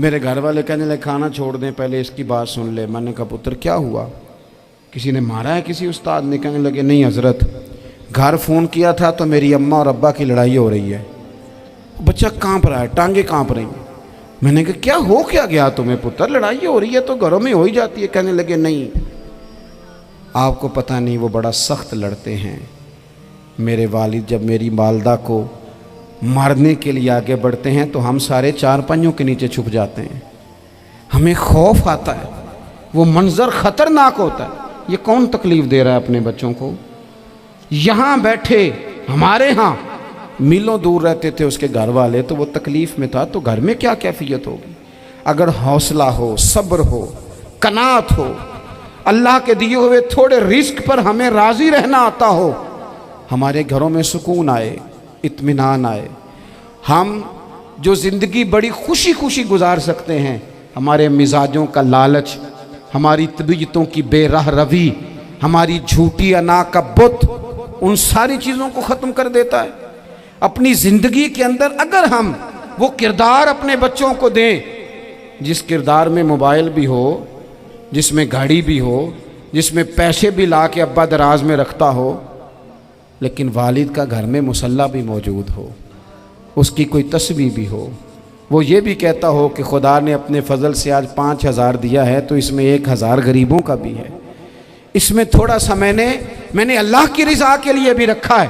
میرے گھر والے کہنے لگے کھانا چھوڑ دیں پہلے اس کی بات سن لے. میں نے کہا پتر کیا ہوا, کسی نے مارا ہے کسی استاد نے؟ کہنے لگے نہیں حضرت, گھر فون کیا تھا تو میری اماں اور ابا کی لڑائی ہو رہی ہے. بچہ کانپ رہا ہے, ٹانگیں کانپ رہی ہیں. میں نے کہا کیا ہو کیا گیا تمہیں پتر, لڑائی ہو رہی ہے تو گھروں میں ہو ہی جاتی ہے. کہنے لگے نہیں آپ کو پتہ نہیں وہ بڑا سخت لڑتے ہیں. میرے والد جب میری والدہ کو مارنے کے لیے آگے بڑھتے ہیں تو ہم سارے چار پنجوں کے نیچے چھپ جاتے ہیں, ہمیں خوف آتا ہے, وہ منظر خطرناک ہوتا ہے. یہ کون تکلیف دے رہا ہے اپنے بچوں کو؟ یہاں بیٹھے ہمارے ہاں میلوں دور رہتے تھے اس کے گھر والے, تو وہ تکلیف میں تھا, تو گھر میں کیا کیفیت ہوگی؟ اگر حوصلہ ہو, صبر ہو, قناعت ہو, اللہ کے دیے ہوئے تھوڑے رزق پر ہمیں راضی رہنا آتا ہو, ہمارے گھروں میں سکون آئے, اطمینان آئے, ہم جو زندگی بڑی خوشی خوشی گزار سکتے ہیں. ہمارے مزاجوں کا لالچ, ہماری طبیعتوں کی بے راہ روی, ہماری جھوٹی انا کا بت, ان ساری چیزوں کو ختم کر دیتا ہے. اپنی زندگی کے اندر اگر ہم وہ کردار اپنے بچوں کو دیں جس کردار میں موبائل بھی ہو, جس میں گاڑی بھی ہو, جس میں پیسے بھی لا کے ابا دراز میں رکھتا ہو, لیکن والد کا گھر میں مصلی بھی موجود ہو, اس کی کوئی تسبیح بھی ہو, وہ یہ بھی کہتا ہو کہ خدا نے اپنے فضل سے آج 5,000 دیا ہے تو اس میں 1,000 غریبوں کا بھی ہے, اس میں تھوڑا سا میں نے اللہ کی رضا کے لیے بھی رکھا ہے.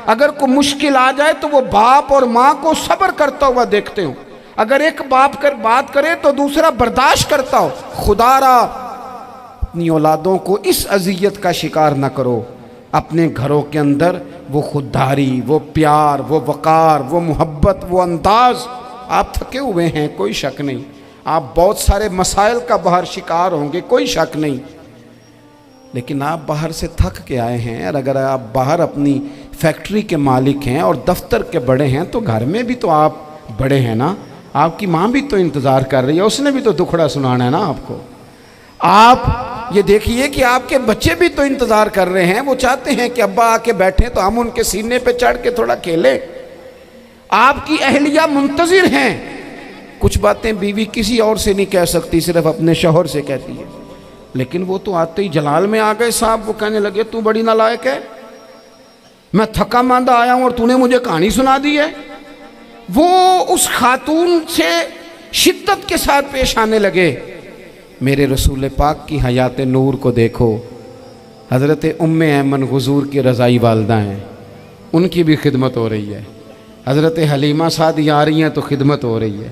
اگر کوئی مشکل آ جائے تو وہ باپ اور ماں کو صبر کرتا ہوا دیکھتے ہوں. اگر ایک باپ بات کرے تو دوسرا برداشت کرتا ہو. خدا را اپنی اولادوں کو اس اذیت کا شکار نہ کرو. اپنے گھروں کے اندر وہ خودداری, وہ پیار, وہ وقار, وہ محبت, وہ انداز. آپ تھکے ہوئے ہیں کوئی شک نہیں, آپ بہت سارے مسائل کا باہر شکار ہوں گے کوئی شک نہیں, لیکن آپ باہر سے تھک کے آئے ہیں. اور اگر آپ باہر اپنی فیکٹری کے مالک ہیں اور دفتر کے بڑے ہیں تو گھر میں بھی تو آپ بڑے ہیں نا. آپ کی ماں بھی تو انتظار کر رہی ہے, اس نے بھی تو دکھڑا سنانا ہے نا آپ کو. آپ یہ دیکھیے کہ آپ کے بچے بھی تو انتظار کر رہے ہیں, وہ چاہتے ہیں کہ ابا آ کے بیٹھیں تو ہم ان کے سینے پہ چڑھ کے تھوڑا کھیلیں. آپ کی اہلیہ منتظر ہیں. کچھ باتیں بیوی کسی اور سے نہیں کہہ سکتی, صرف اپنے شوہر سے کہتی ہے, لیکن وہ تو آتے ہی جلال میں آ گئے صاحب. وہ کہنے لگے تو بڑی نالائق ہے, میں تھکا ماندہ آیا ہوں اور تو نے مجھے کہانی سنا دی ہے. وہ اس خاتون سے شدت کے ساتھ پیش آنے لگے. میرے رسول پاک کی حیات نور کو دیکھو, حضرت ام ایمن حضور کی رضائی والدہ ہیں, ان کی بھی خدمت ہو رہی ہے. حضرت حلیمہ سعدیہ آ رہی ہیں تو خدمت ہو رہی ہے.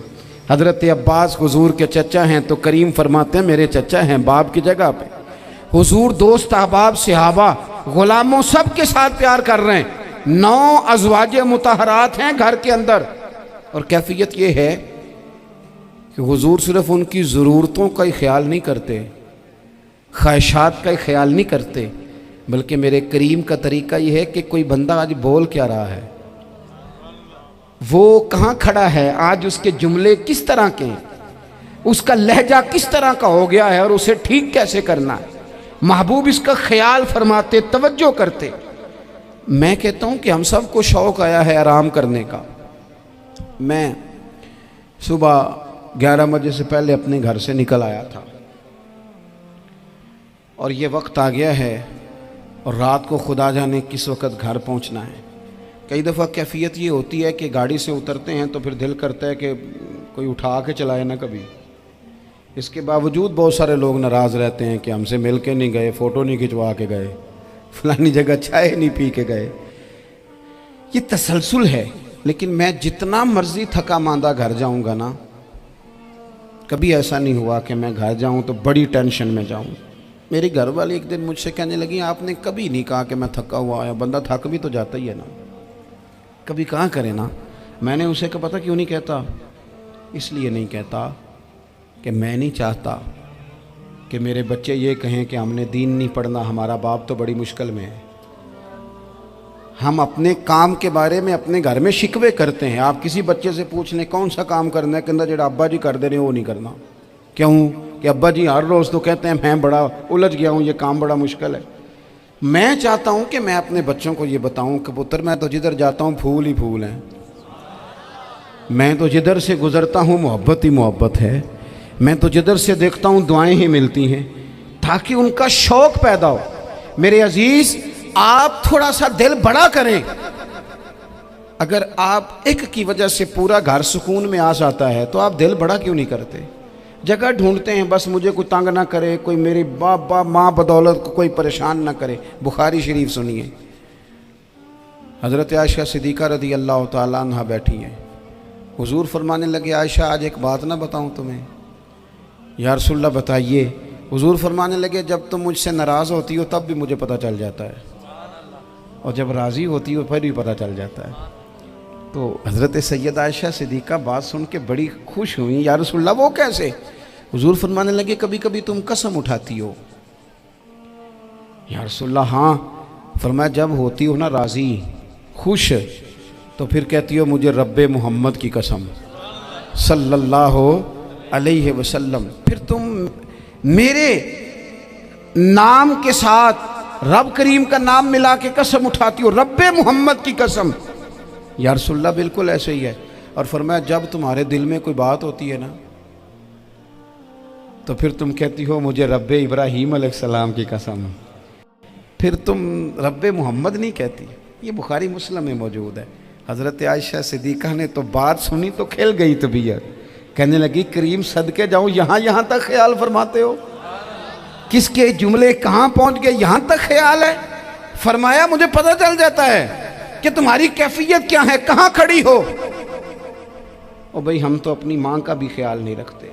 حضرت عباس حضور کے چچا ہیں تو کریم فرماتے ہیں میرے چچا ہیں باپ کی جگہ پہ. حضور دوست احباب صحابہ غلاموں سب کے ساتھ پیار کر رہے ہیں. 9 ازواج مطہرات ہیں گھر کے اندر, اور کیفیت یہ ہے کہ حضور صرف ان کی ضرورتوں کا ہی خیال نہیں کرتے, خواہشات کا ہی خیال نہیں کرتے, بلکہ میرے کریم کا طریقہ یہ ہے کہ کوئی بندہ آج بول کیا رہا ہے, وہ کہاں کھڑا ہے آج, اس کے جملے کس طرح کے ہیں, اس کا لہجہ کس طرح کا ہو گیا ہے اور اسے ٹھیک کیسے کرنا ہے. محبوب اس کا خیال فرماتے, توجہ کرتے. میں کہتا ہوں کہ ہم سب کو شوق آیا ہے آرام کرنے کا. میں صبح 11 بجے سے پہلے اپنے گھر سے نکل آیا تھا اور یہ وقت آ گیا ہے اور رات کو خدا جانے کس وقت گھر پہنچنا ہے. کئی دفعہ کیفیت یہ ہوتی ہے کہ گاڑی سے اترتے ہیں تو پھر دل کرتا ہے کہ کوئی اٹھا کے چلائے نا کبھی. اس کے باوجود بہت سارے لوگ ناراض رہتے ہیں کہ ہم سے مل کے نہیں گئے, فوٹو نہیں کھنچوا کے گئے, فلانی جگہ چائے نہیں پی کے گئے. یہ تسلسل ہے. لیکن میں جتنا مرضی تھکا ماندہ گھر جاؤں گا نا, کبھی ایسا نہیں ہوا کہ میں گھر جاؤں تو بڑی ٹینشن میں جاؤں. میری گھر والی ایک دن مجھ سے کہنے لگی آپ نے کبھی نہیں کہا کہ میں تھکا ہوا آیا. بندہ تھک بھی تو جاتا ہی ہے نا, کبھی کہاں کرے نا. میں نے اسے کہا پتہ کیوں نہیں کہتا, اس لیے نہیں کہتا کہ میں نہیں چاہتا کہ میرے بچے یہ کہیں کہ ہم نے دین نہیں پڑھنا, ہمارا باپ تو بڑی مشکل میں ہے. ہم اپنے کام کے بارے میں اپنے گھر میں شکوے کرتے ہیں. آپ کسی بچے سے پوچھ لیں کون سا کام کرنا ہے, کہ جڑا ابا جی کر دے رہے ہیں وہ نہیں کرنا. کیوں کہ ابا جی ہر روز تو کہتے ہیں میں بڑا الجھ گیا ہوں, یہ کام بڑا مشکل ہے. میں چاہتا ہوں کہ میں اپنے بچوں کو یہ بتاؤں کہ پتر میں تو جدھر جاتا ہوں پھول ہی پھول ہیں. میں تو جدھر سے گزرتا ہوں محبت ہی محبت ہے، میں تو جدھر سے دیکھتا ہوں دعائیں ہی ملتی ہیں، تاکہ ان کا شوق پیدا ہو۔ میرے عزیز، آپ تھوڑا سا دل بڑا کریں۔ اگر آپ ایک کی وجہ سے پورا گھر سکون میں آ جاتا ہے تو آپ دل بڑا کیوں نہیں کرتے؟ جگہ ڈھونڈتے ہیں بس مجھے کوئی تنگ نہ کرے، کوئی میری باپ ماں بدولت کو کوئی پریشان نہ کرے۔ بخاری شریف سنیے، حضرت عائشہ صدیقہ رضی اللہ تعالیٰ عنہ بیٹھی ہیں، حضور فرمانے لگے عائشہ آج ایک بات نہ بتاؤں تمہیں؟ یا رسول اللہ بتائیے۔ حضور فرمانے لگے جب تم مجھ سے ناراض ہوتی ہو تب بھی مجھے پتہ چل جاتا ہے، اور جب راضی ہوتی ہو پھر بھی پتہ چل جاتا ہے۔ تو حضرت سیدہ عائشہ صدیقہ بات سن کے بڑی خوش ہوئیں، یا رسول اللہ وہ کیسے؟ حضور فرمانے لگے کبھی کبھی تم قسم اٹھاتی ہو۔ یا رسول اللہ ہاں۔ فرمایا جب ہوتی ہو نا راضی، خوش، تو پھر کہتی ہو مجھے رب محمد کی قسم صلی اللہ علیہ وسلم، پھر تم میرے نام کے ساتھ رب کریم کا نام ملا کے قسم اٹھاتی ہو، رب محمد کی قسم۔ یا رسول اللہ بالکل ایسے ہی ہے۔ اور فرمایا جب تمہارے دل میں کوئی بات ہوتی ہے نا تو پھر تم کہتی ہو مجھے رب ابراہیم علیہ السلام کی قسم، پھر تم رب محمد نہیں کہتی۔ یہ بخاری مسلم میں موجود ہے۔ حضرت عائشہ صدیقہ نے تو بات سنی تو کھل گئی طبیعت، کہنے لگی کریم صدقے جاؤں، یہاں تک خیال فرماتے ہو؟ کس کے جملے کہاں پہنچ گئے، یہاں تک خیال ہے؟ فرمایا مجھے پتہ چل جاتا ہے کہ تمہاری کیفیت کیا ہے، کہاں کھڑی ہو۔ اور بھئی ہم تو اپنی ماں کا بھی خیال نہیں رکھتے۔